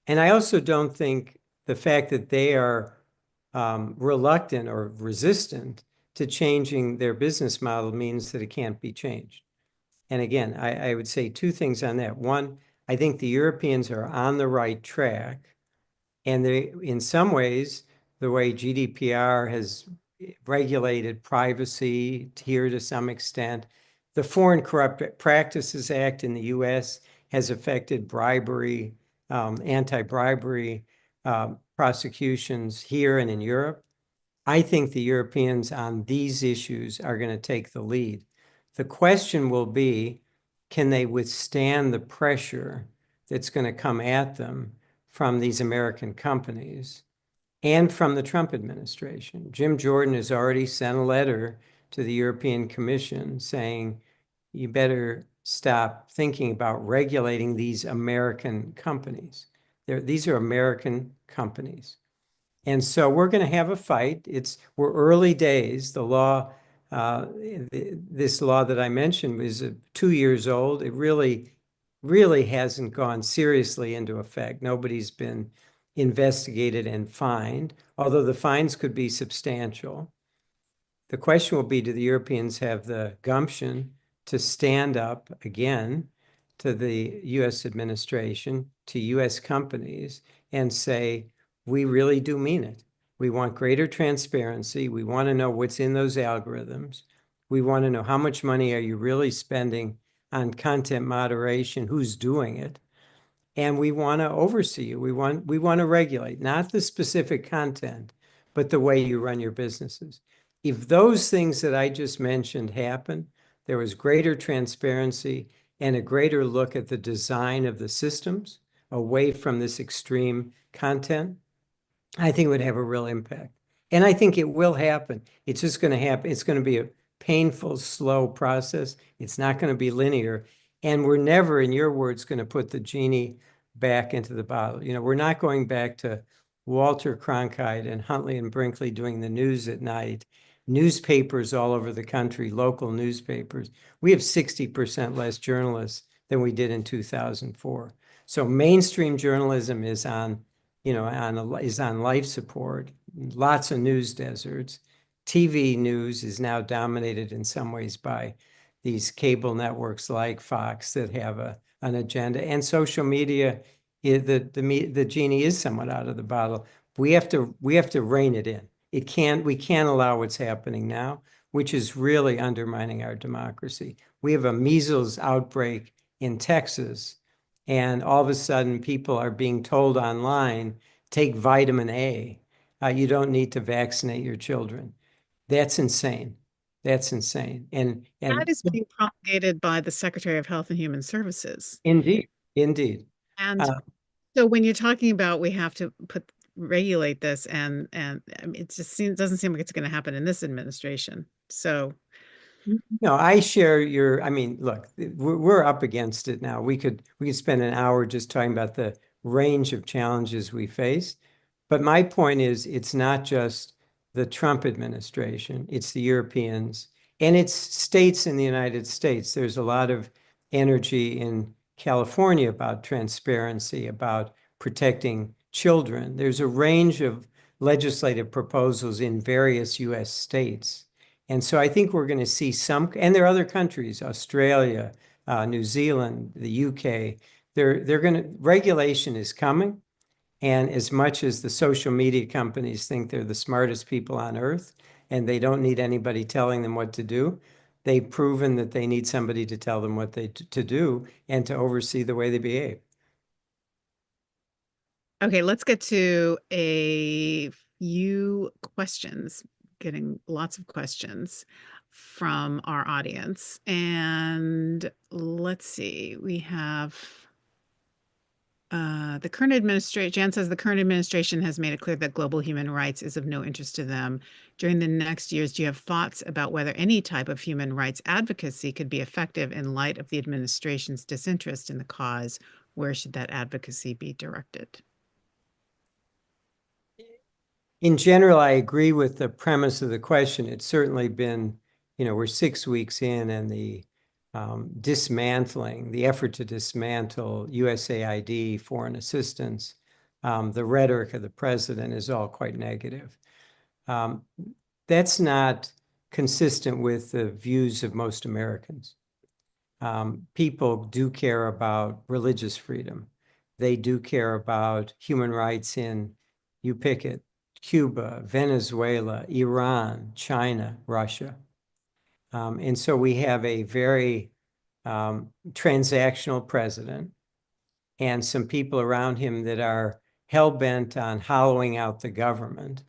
And I also don't think the fact that they are reluctant or resistant to changing their business model means that it can't be changed. And again, I would say two things on that. One, I think the Europeans are on the right track. And they, in some ways, the way GDPR has regulated privacy here to some extent, the Foreign Corrupt Practices Act in the US has affected bribery, anti-bribery prosecutions here and in Europe. I think the Europeans on these issues are going to take the lead. The question will be, can they withstand the pressure that's going to come at them from these American companies and from the Trump administration? Jim Jordan has already sent a letter to the European Commission saying, you better stop thinking about regulating these American companies. These are American companies. And so we're going to have a fight. We're early days. The law, this law that I mentioned is 2 years old. It really hasn't gone seriously into effect. Nobody's been investigated and fined, although the fines could be substantial. The question will be, do the Europeans have the gumption to stand up again to the US administration, to US companies, and say, we really do mean it. We want greater transparency. We want to know what's in those algorithms. We want to know how much money are you really spending on content moderation, who's doing it. and we want to oversee you. We want to regulate, not the specific content, but the way you run your businesses. If those things that I just mentioned happen, there was greater transparency and a greater look at the design of the systems away from this extreme content, I think it would have a real impact. And I think it will happen. It's just going to happen. It's going to be a painful, slow process. It's not going to be linear. And we're never, in your words, going to put the genie back into the bottle. You know, we're not going back to Walter Cronkite and Huntley and Brinkley doing the news at night, newspapers all over the country, local newspapers. We have 60% less journalists than we did in 2004. So mainstream journalism is on, you know, is on life support, lots of news deserts. TV news is now dominated in some ways by these cable networks like Fox that have an agenda, and social media. The genie is somewhat out of the bottle. We have to rein it in. We can't allow what's happening now, which is really undermining our democracy. We have a measles outbreak in Texas, and all of a sudden people are being told online, take vitamin A. You don't need to vaccinate your children. That's insane. That's insane. And That is being promulgated by the Secretary of Health and Human Services. indeed, indeed. And so when you're talking about we have to regulate this, and I mean, it just doesn't seem like it's going to happen in this administration. So no, I share your, I mean, look, we're up against it now. We could spend an hour just talking about the range of challenges we face. But my point is, it's not just the Trump administration, it's the Europeans, and it's states in the United States. There's a lot of energy in California about transparency, about protecting children. There's a range of legislative proposals in various US states. And so I think we're going to see some, and there are other countries, Australia, New Zealand, the UK, regulation is coming. And as much as the social media companies think they're the smartest people on earth and they don't need anybody telling them what to do, they've proven that they need somebody to tell them what to do and to oversee the way they behave. okay, let's get to a few questions, getting lots of questions from our audience. And let's see, we have the current administration. Jan says the current administration has made it clear that global human rights is of no interest to them. During the next years, do you have thoughts about whether any type of human rights advocacy could be effective in light of the administration's disinterest in the cause? Where should that advocacy be directed? In general, I agree with the premise of the question. It's certainly been, you know, we're 6 weeks in, and the dismantling, the effort to dismantle USAID, foreign assistance, the rhetoric of the president is all quite negative. That's not consistent with the views of most Americans. People do care about religious freedom. They do care about human rights in, you pick it, Cuba, Venezuela, Iran, China, Russia. And so we have a very transactional president and some people around him that are hell-bent on hollowing out the government.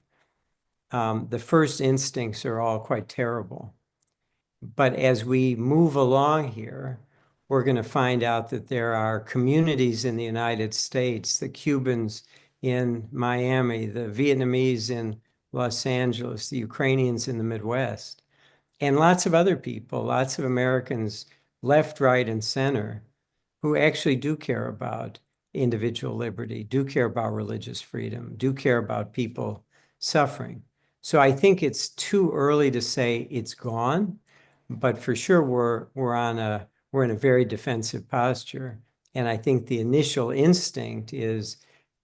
The first instincts are all quite terrible. But as we move along here, we're going to find out that there are communities in the United States, the Cubans in Miami, the Vietnamese in Los Angeles, the Ukrainians in the Midwest, and lots of other people, lots of Americans, left, right, and center, who actually do care about individual liberty, do care about religious freedom, do care about people suffering. So I think it's too early to say it's gone, but for sure we're in a very defensive posture. And I think the initial instinct is,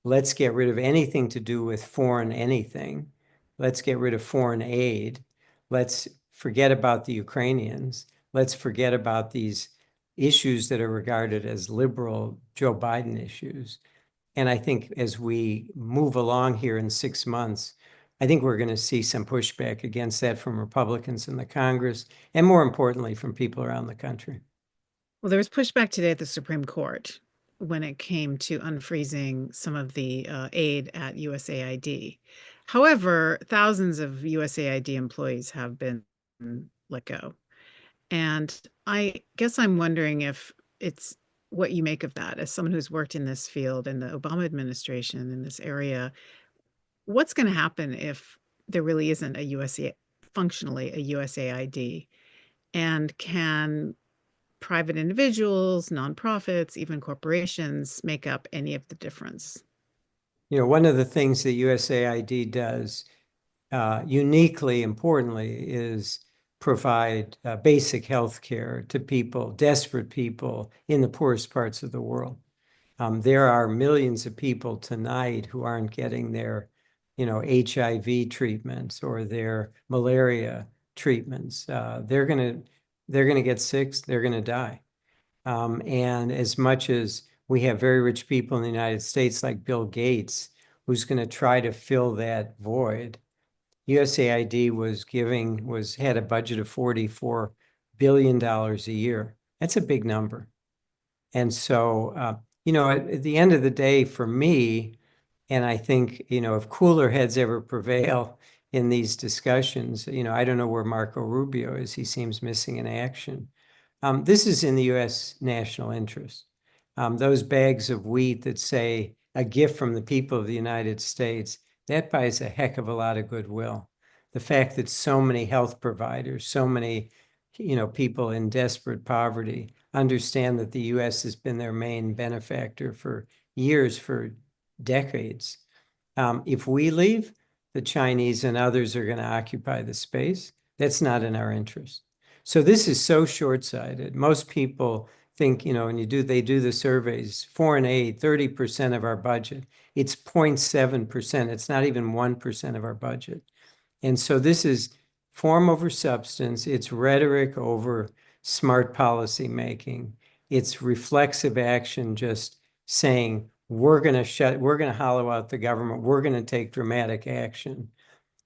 let's get rid of anything to do with foreign anything. Let's get rid of foreign aid. Let's forget about the Ukrainians. Let's forget about these issues that are regarded as liberal Joe Biden issues. And I think as we move along here in 6 months, I think we're going to see some pushback against that from Republicans in the Congress, and more importantly, from people around the country. Well, there was pushback today at the Supreme Court. when it came to unfreezing some of the aid at USAID. However, thousands of USAID employees have been let go. And I guess I'm wondering if it's what you make of that as someone who's worked in this field in the Obama administration in this area. What's going to happen if there really isn't functionally a USAID? And can private individuals, nonprofits, even corporations make up any of the difference? You know, one of the things that USAID does uniquely, importantly, is provide basic health care to people, desperate people in the poorest parts of the world. There are millions of people tonight who aren't getting their, HIV treatments or their malaria treatments. They're gonna get sick. They're gonna die. And as much as we have very rich people in the United States, like Bill Gates, who's going to try to fill that void, USAID had a budget of $44 billion a year. That's a big number. And so, at the end of the day, for me, and I think, if cooler heads ever prevail in these discussions, I don't know where Marco Rubio is. He seems missing in action. This is in the U.S. national interest. Those bags of wheat that say a gift from the people of the United States, that buys a heck of a lot of goodwill. The fact that so many health providers, so many, people in desperate poverty understand that the U.S. has been their main benefactor for years, for decades. If we leave, the Chinese and others are going to occupy the space. That's not in our interest. So this is so short-sighted. Most people think, when they do the surveys, foreign aid, 30% of our budget. It's 0.7%. It's not even 1% of our budget. And so this is form over substance. It's rhetoric over smart policy making. It's reflexive action, just saying, we're going to hollow out the government. We're going to take dramatic action.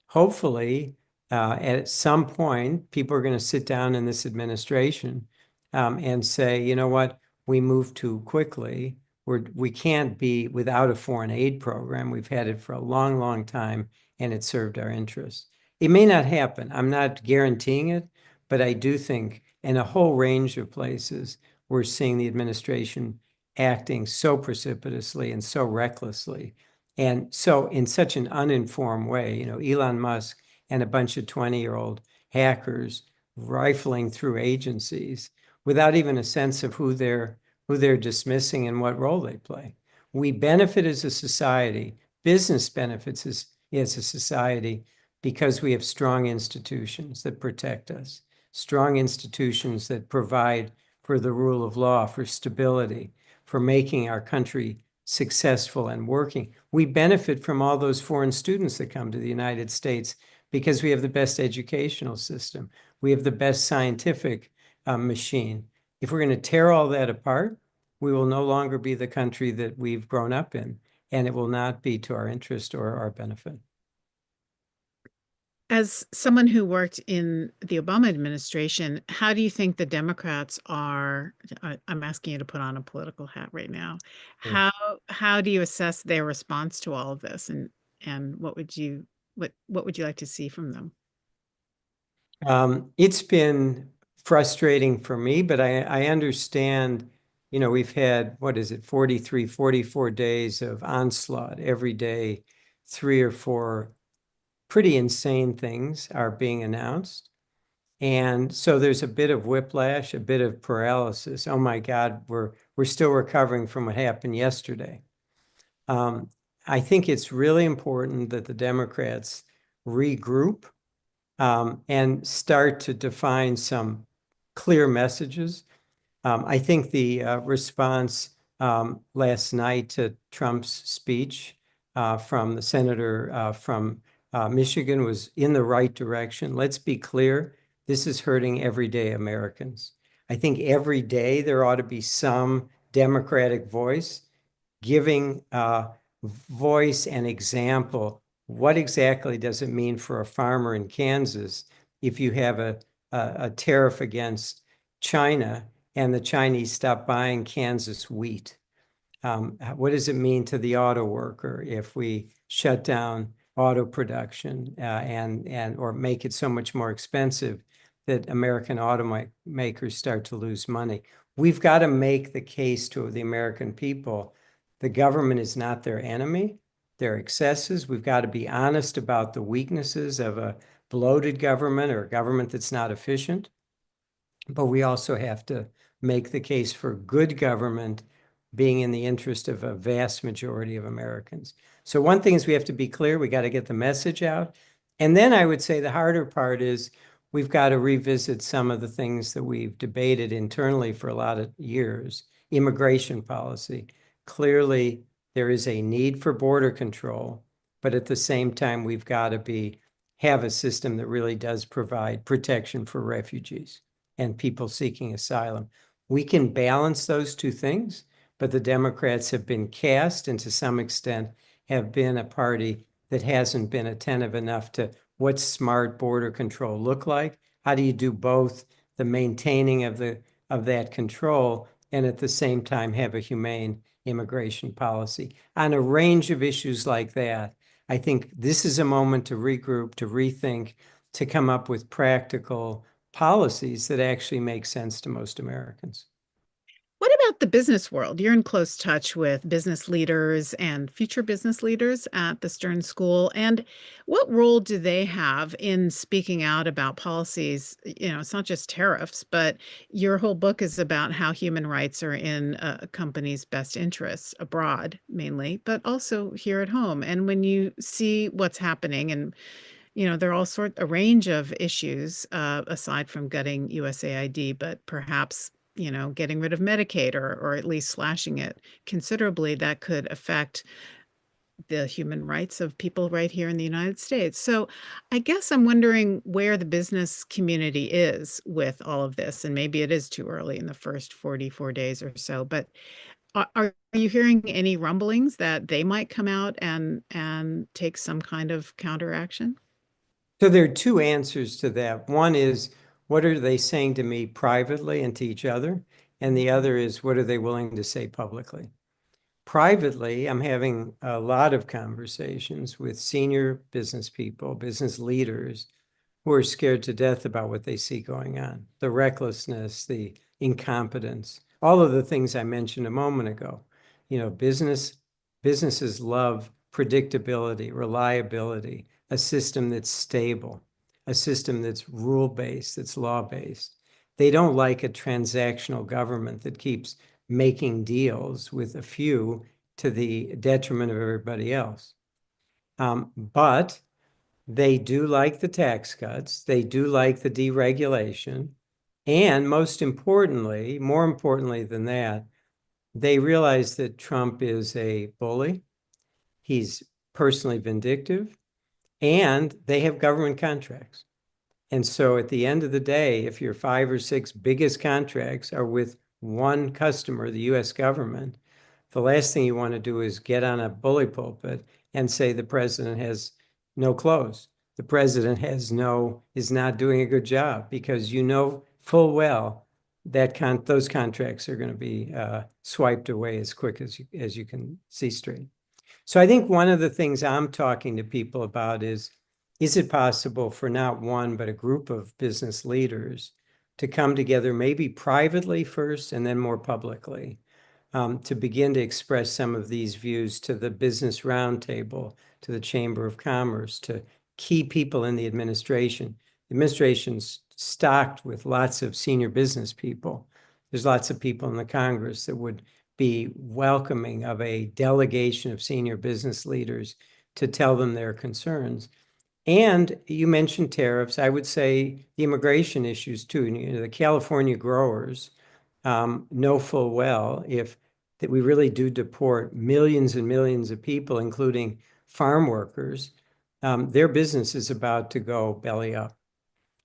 Hopefully, at some point, people are going to sit down in this administration and say, you know what, we moved too quickly. We can't be without a foreign aid program. We've had it for a long, long time, and it served our interests. It may not happen. I'm not guaranteeing it, but I do think in a whole range of places, we're seeing the administration acting so precipitously and so recklessly. And so in such an uninformed way, Elon Musk and a bunch of 20-year-old hackers rifling through agencies without even a sense of who they're dismissing and what role they play. We benefit as a society, business benefits as a society, because we have strong institutions that protect us, strong institutions that provide for the rule of law, for stability, for making our country successful and working. We benefit from all those foreign students that come to the United States because we have the best educational system. We have the best scientific machine. If we're going to tear all that apart, we will no longer be the country that we've grown up in, and it will not be to our interest or our benefit. As someone who worked in the Obama administration, how do you think the Democrats are? I'm asking you to put on a political hat right now. How do you assess their response to all of this, and what would you like to see from them? It's been frustrating for me, but I understand, we've had, 43, 44 days of onslaught every day, 3 or 4 pretty insane things are being announced. And so there's a bit of whiplash, a bit of paralysis. Oh my God, we're still recovering from what happened yesterday. I think it's really important that the Democrats regroup and start to define some clear messages. I think the response last night to Trump's speech from the senator from Michigan was in the right direction. Let's be clear, this is hurting everyday Americans. I think every day there ought to be some Democratic voice giving voice and example. What exactly does it mean for a farmer in Kansas if you have a tariff against China and the Chinese stop buying Kansas wheat? What does it mean to the auto worker if we shut down auto production or make it so much more expensive that American automakers start to lose money? We've got to make the case to the American people. The government is not their enemy. Their excesses. We've got to be honest about the weaknesses of a bloated government or a government that's not efficient. But we also have to make the case for good government being in the interest of a vast majority of Americans. So one thing is we have to be clear. We got to get the message out. And then I would say the harder part is we've got to revisit some of the things that we've debated internally for a lot of years. Immigration policy. Clearly, there is a need for border control, but at the same time, we've got to have a system that really does provide protection for refugees and people seeking asylum. We can balance those two things, but the Democrats have been cast and to some extent have been a party that hasn't been attentive enough to what's smart border control look like. How do you do both the maintaining of that control and at the same time have a humane immigration policy? On a range of issues like that, I think this is a moment to regroup, to rethink, to come up with practical policies that actually make sense to most Americans. What about the business world? You're in close touch with business leaders and future business leaders at the Stern School. And what role do they have in speaking out about policies? It's not just tariffs, but your whole book is about how human rights are in a company's best interests abroad, mainly, but also here at home. And when you see what's happening, and there are a range of issues aside from gutting USAID, but perhaps getting rid of Medicaid or at least slashing it considerably, that could affect the human rights of people right here in the United States. So I guess I'm wondering where the business community is with all of this. And maybe it is too early in the first 44 days or so, but are you hearing any rumblings that they might come out and take some kind of counteraction? So there are two answers to that. One is, what are they saying to me privately and to each other? And the other is, what are they willing to say publicly? Privately, I'm having a lot of conversations with senior business people, business leaders, who are scared to death about what they see going on. The recklessness, the incompetence, all of the things I mentioned a moment ago. Businesses love predictability, reliability, a system that's stable, a system that's rule-based, that's law-based. They don't like a transactional government that keeps making deals with a few to the detriment of everybody else. But they do like the tax cuts. They do like the deregulation. And most importantly, more importantly than that, they realize that Trump is a bully. He's personally vindictive. And they have government contracts. And so at the end of the day, if your 5 or 6 biggest contracts are with one customer, the US government, the last thing you want to do is get on a bully pulpit and say the president has no clothes. The president is not doing a good job, because full well that those contracts are going to be swiped away as quick as you can see straight. So I think one of the things I'm talking to people about is it possible for not one, but a group of business leaders to come together, maybe privately first and then more publicly, to begin to express some of these views to the Business Roundtable, to the Chamber of Commerce, to key people in the administration. The administration's stocked with lots of senior business people. There's lots of people in the Congress that would be welcoming of a delegation of senior business leaders to tell them their concerns. And you mentioned tariffs. I would say the immigration issues too. The California growers know full well that we really do deport millions and millions of people, including farm workers. Their business is about to go belly up.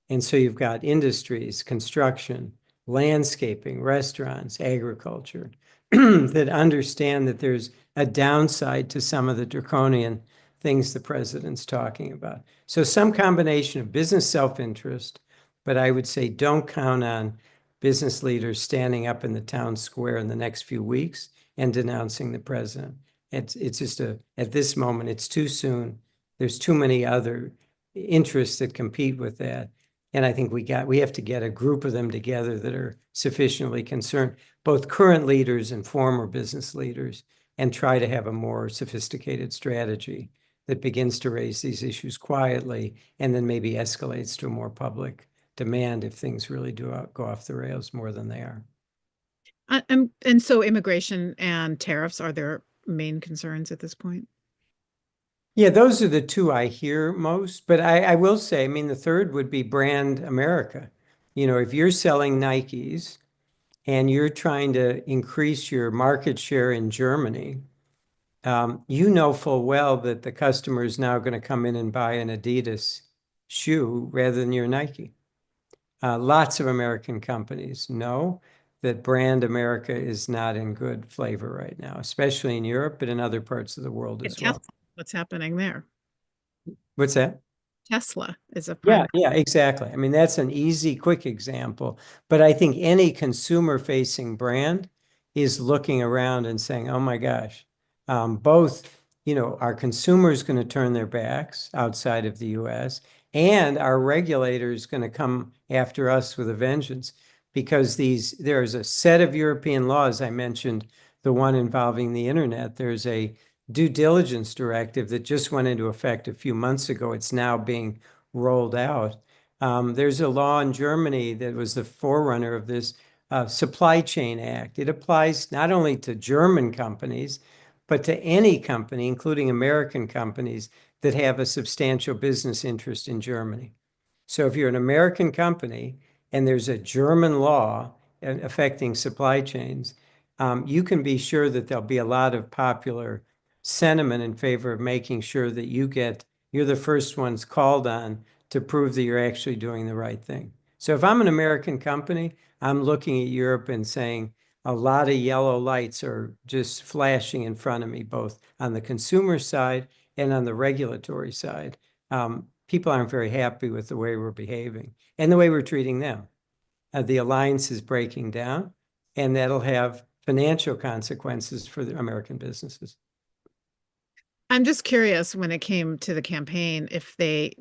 And so you've got industries, construction, landscaping, restaurants, agriculture, that understand that there's a downside to some of the draconian things the president's talking about. So some combination of business self-interest, but I would say don't count on business leaders standing up in the town square in the next few weeks and denouncing the president. It's just at this moment, it's too soon. There's too many other interests that compete with that. And I think we have to get a group of them together that are sufficiently concerned, both current leaders and former business leaders, and try to have a more sophisticated strategy that begins to raise these issues quietly and then maybe escalates to a more public demand if things really do go off the rails more than they are. And so immigration and tariffs are their main concerns at this point? Yeah, those are the two I hear most. But I will say, I mean, the third would be brand America. If you're selling Nikes and you're trying to increase your market share in Germany, you know full well that the customer is now going to come in and buy an Adidas shoe rather than your Nike. Lots of American companies know that brand America is not in good flavor right now, especially in Europe, but in other parts of the world as well. What's happening there? What's that? Tesla is a prime. Yeah, exactly. I mean, that's an easy, quick example. But I think any consumer-facing brand is looking around and saying, oh my gosh, our consumers going to turn their backs outside of the US, and our regulators going to come after us with a vengeance, because there's a set of European laws. I mentioned the one involving the internet. There's a due diligence directive that just went into effect a few months ago. It's now being rolled out. There's a law in Germany that was the forerunner of this Supply Chain Act. It applies not only to German companies, but to any company, including American companies, that have a substantial business interest in Germany. So if you're an American company and there's a German law affecting supply chains, you can be sure that there'll be a lot of popular sentiment in favor of making sure that you're the first ones called on to prove that you're actually doing the right thing. So if I'm an American company, I'm looking at Europe and saying a lot of yellow lights are just flashing in front of me, both on the consumer side and on the regulatory side. People aren't very happy with the way we're behaving and the way we're treating them. The alliance is breaking down, and that'll have financial consequences for the American businesses. I'm just curious, when it came to the campaign, if they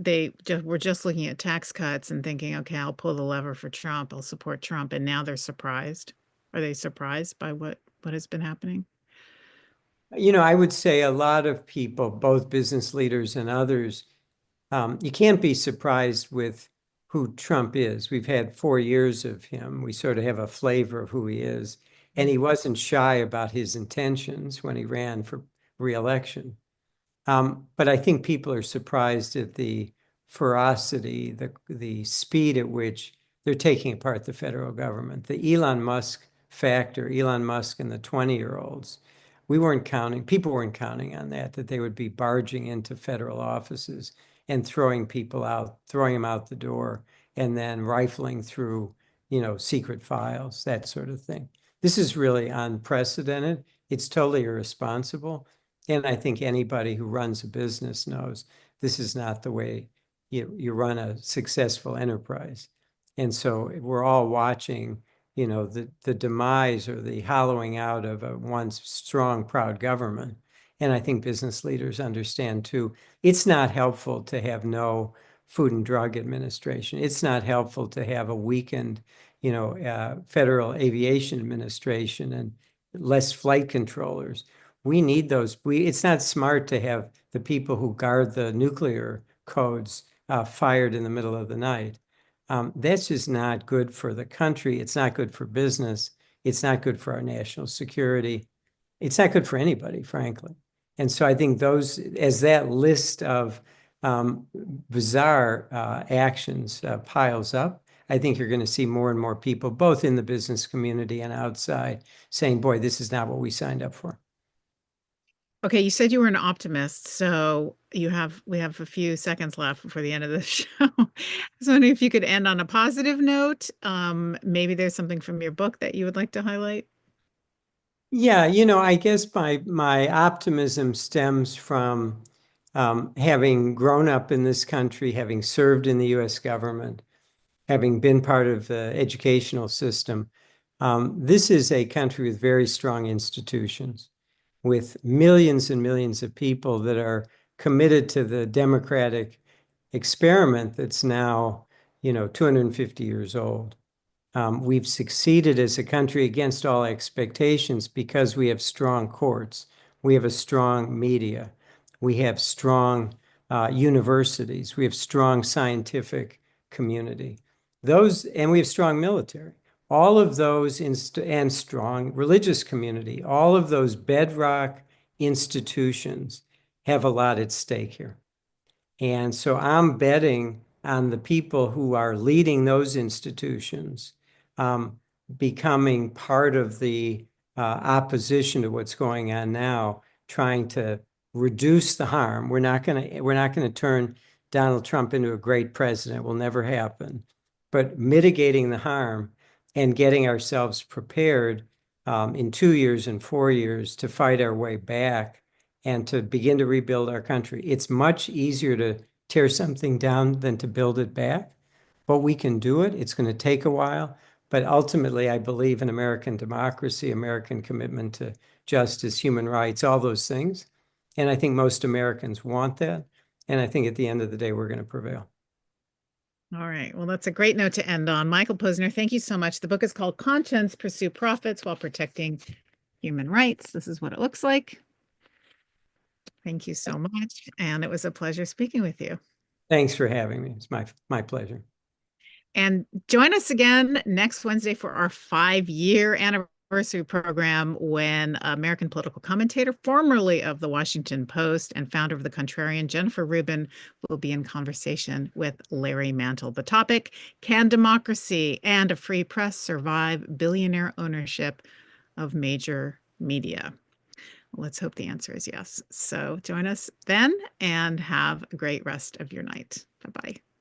were just looking at tax cuts and thinking, okay, I'll pull the lever for Trump, I'll support Trump, and now they're surprised. Are they surprised by what has been happening? I would say a lot of people, both business leaders and others, you can't be surprised with who Trump is. We've had 4 years of him. We sort of have a flavor of who he is. And he wasn't shy about his intentions when he ran for re-election. But I think people are surprised at the ferocity, the speed at which they're taking apart the federal government. The Elon Musk factor, Elon Musk and the 20-year-olds, people weren't counting on that they would be barging into federal offices and throwing them out the door, and then rifling through, secret files, that sort of thing. This is really unprecedented. It's totally irresponsible. And I think anybody who runs a business knows this is not the way you run a successful enterprise. And so we're all watching, the demise or the hollowing out of a once strong, proud government. And I think business leaders understand too, it's not helpful to have no Food and Drug Administration. It's not helpful to have a weakened, Federal Aviation Administration and less flight controllers. We need those. It's not smart to have the people who guard the nuclear codes fired in the middle of the night. That's just not good for the country. It's not good for business. It's not good for our national security. It's not good for anybody, frankly. And so I think as that list of bizarre actions piles up, I think you're going to see more and more people, both in the business community and outside, saying, boy, this is not what we signed up for. Okay, you said you were an optimist, so we have a few seconds left before the end of the show. I was wondering if you could end on a positive note. Maybe there's something from your book that you would like to highlight. Yeah, I guess my optimism stems from having grown up in this country, having served in the US government, having been part of the educational system, this is a country with very strong institutions, with millions and millions of people that are committed to the democratic experiment that's now, 250 years old. We've succeeded as a country against all expectations because we have strong courts, we have a strong media, we have strong universities, we have strong scientific community. And we have strong military. All of those and strong religious community, all of those bedrock institutions have a lot at stake here. And so I'm betting on the people who are leading those institutions becoming part of the opposition to what's going on now, trying to reduce the harm. We're not going to turn Donald Trump into a great president. It will never happen. But mitigating the harm and getting ourselves prepared in 2 years and 4 years to fight our way back and to begin to rebuild our country. It's much easier to tear something down than to build it back, but we can do it. It's going to take a while, but ultimately I believe in American democracy, American commitment to justice, human rights, all those things. And I think most Americans want that. And I think at the end of the day, we're going to prevail. All right. Well, that's a great note to end on. Michael Posner, thank you so much. The book is called Conscience: Pursue Profits While Protecting Human Rights. This is what it looks like. Thank you so much. And it was a pleasure speaking with you. Thanks for having me. It's my pleasure. And join us again next Wednesday for our 5-year anniversary program, when American political commentator, formerly of the Washington Post and founder of The Contrarian, Jennifer Rubin, will be in conversation with Larry Mantle. The topic: can democracy and a free press survive billionaire ownership of major media? Let's hope the answer is yes. So join us then and have a great rest of your night. Bye-bye.